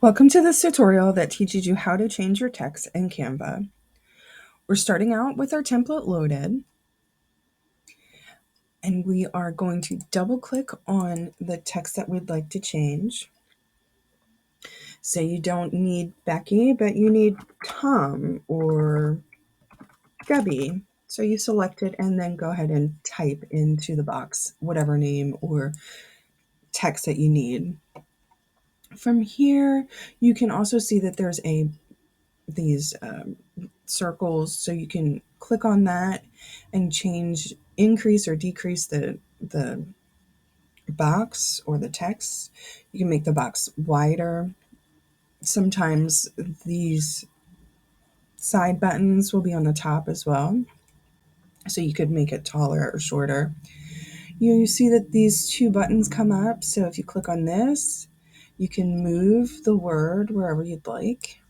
Welcome to this tutorial that teaches you how to change your text in Canva. We're starting out with our template loaded, and we are going to double click on the text that we'd like to change. Say you don't need Becky, but you need Tom or Debbie. So you select it and then go ahead and type into the box whatever name or text that you need. From here, you can also see that there's these circles, so you can click on that and increase or decrease the box or the text. You can make the box wider. Sometimes these side buttons will be on the top as well, so you could make it taller or shorter. You see that these two buttons come up, so if you click on this, you can move the word wherever you'd like,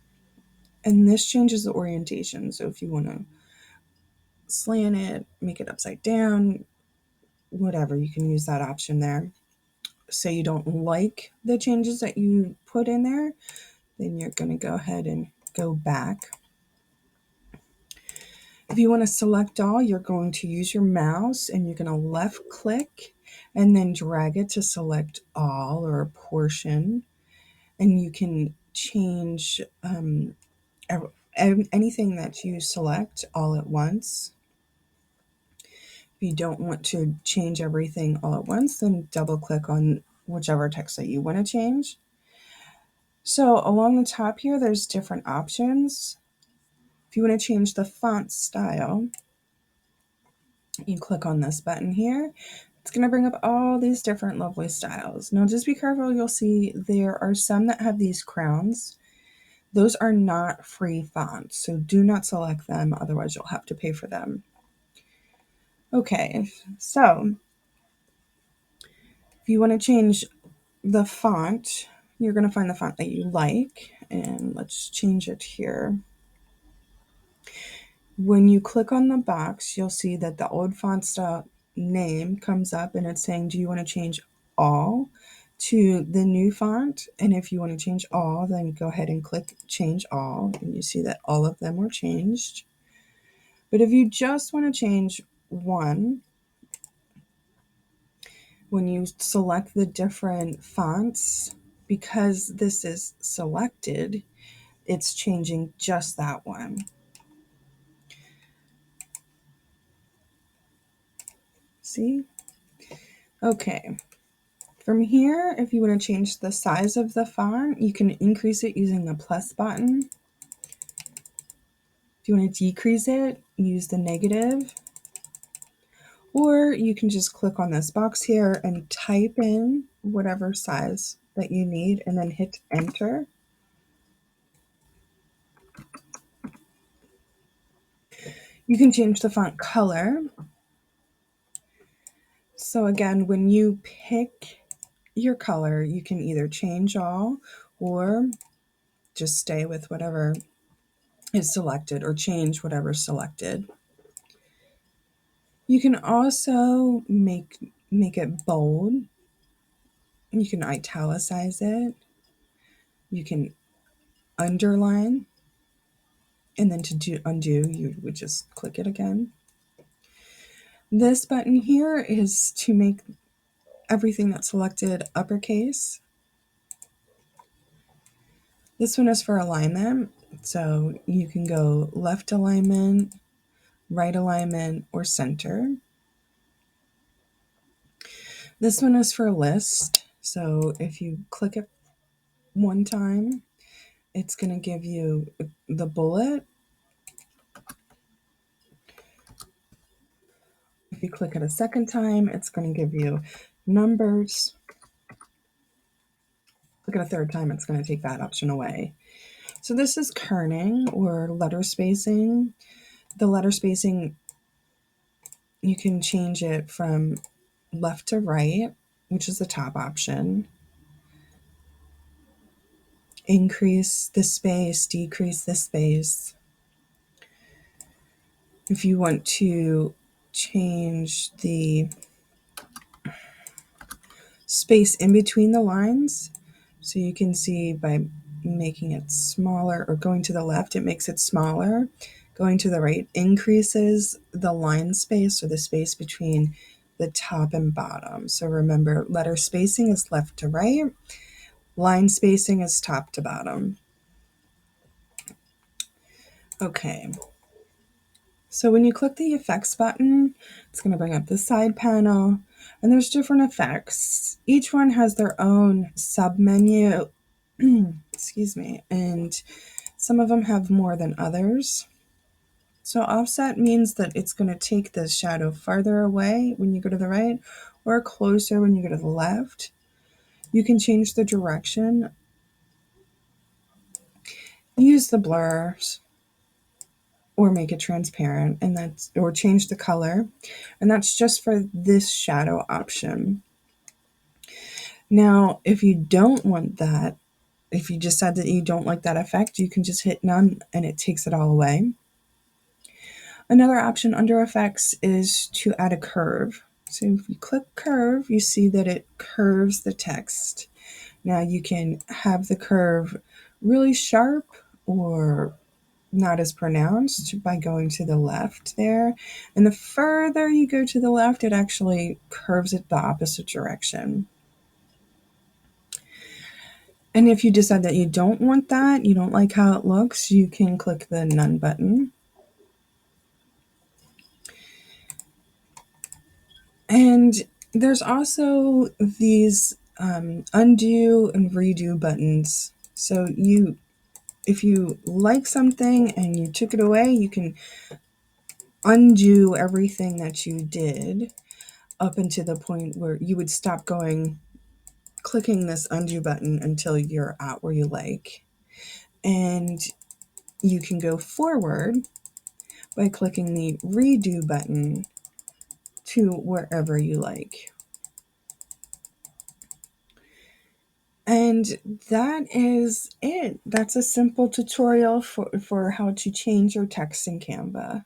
and this changes the orientation. So if you want to slant it, make it upside down, whatever, you can use that option there. Say you don't like the changes that you put in there, then you're going to go ahead and go back. If you want to select all, you're going to use your mouse and you're going to left click and then drag it to select all or a portion. And you can change anything that you select all at once. If you don't want to change everything all at once, then double click on whichever text that you want to change. So along the top here, there's different options. If you want to change the font style, you click on this button here. It's going to bring up all these different lovely styles. Now just be careful, you'll see there are some that have these crowns. Those are not free fonts, so do not select them, otherwise you'll have to pay for them. Okay, so if you want to change the font, you're going to find the font that you like, and let's change it here. When you click on the box, you'll see that the old font style name comes up and it's saying, do you want to change all to the new font? And if you want to change all, then go ahead and click change all, and you see that all of them were changed. But if you just want to change one, when you select the different fonts, because this is selected, it's changing just that one. See? Okay. From here, if you want to change the size of the font, you can increase it using the plus button. If you want to decrease it, use the negative. Or you can just click on this box here and type in whatever size that you need and then hit enter. You can change the font color. So again, when you pick your color, you can either change all or just stay with whatever is selected or change whatever is selected. You can also make it bold. You can italicize it. You can underline. And then to undo, you would just click it again. This button here is to make everything that's selected uppercase. This one is for alignment. So you can go left alignment, right alignment, or center. This one is for list. So if you click it one time, it's going to give you the bullet. If you click it a second time, it's going to give you numbers. Click it a third time, it's going to take that option away. So this is kerning or letter spacing. The letter spacing, you can change it from left to right, which is the top option. Increase the space, decrease the space. If you want to change the space in between the lines, so you can see by making it smaller, or going to the left, it makes it smaller. Going to the right increases the line space, or the space between the top and bottom. So remember, letter spacing is left to right, line spacing is top to bottom. Okay. So when you click the effects button, it's going to bring up the side panel, and there's different effects. Each one has their own sub-menu, excuse me, and some of them have more than others. So offset means that it's going to take the shadow farther away when you go to the right, or closer when you go to the left. You can change the direction, use the blurs, or make it transparent, and that's, or change the color, and that's just for this shadow option. Now, if you don't want that, if you decide that you don't like that effect, you can just hit none and it takes it all away. Another option under effects is to add a curve. So if you click curve, you see that it curves the text. Now you can have the curve really sharp or not as pronounced by going to the left there. And the further you go to the left, it actually curves it the opposite direction. And if you decide that you don't want that, you don't like how it looks, you can click the none button. And there's also these undo and redo buttons. So if you like something and you took it away, you can undo everything that you did up until the point where you would stop clicking this undo button until you're at where you like. And you can go forward by clicking the redo button to wherever you like. And that is it. That's a simple tutorial for how to change your text in Canva.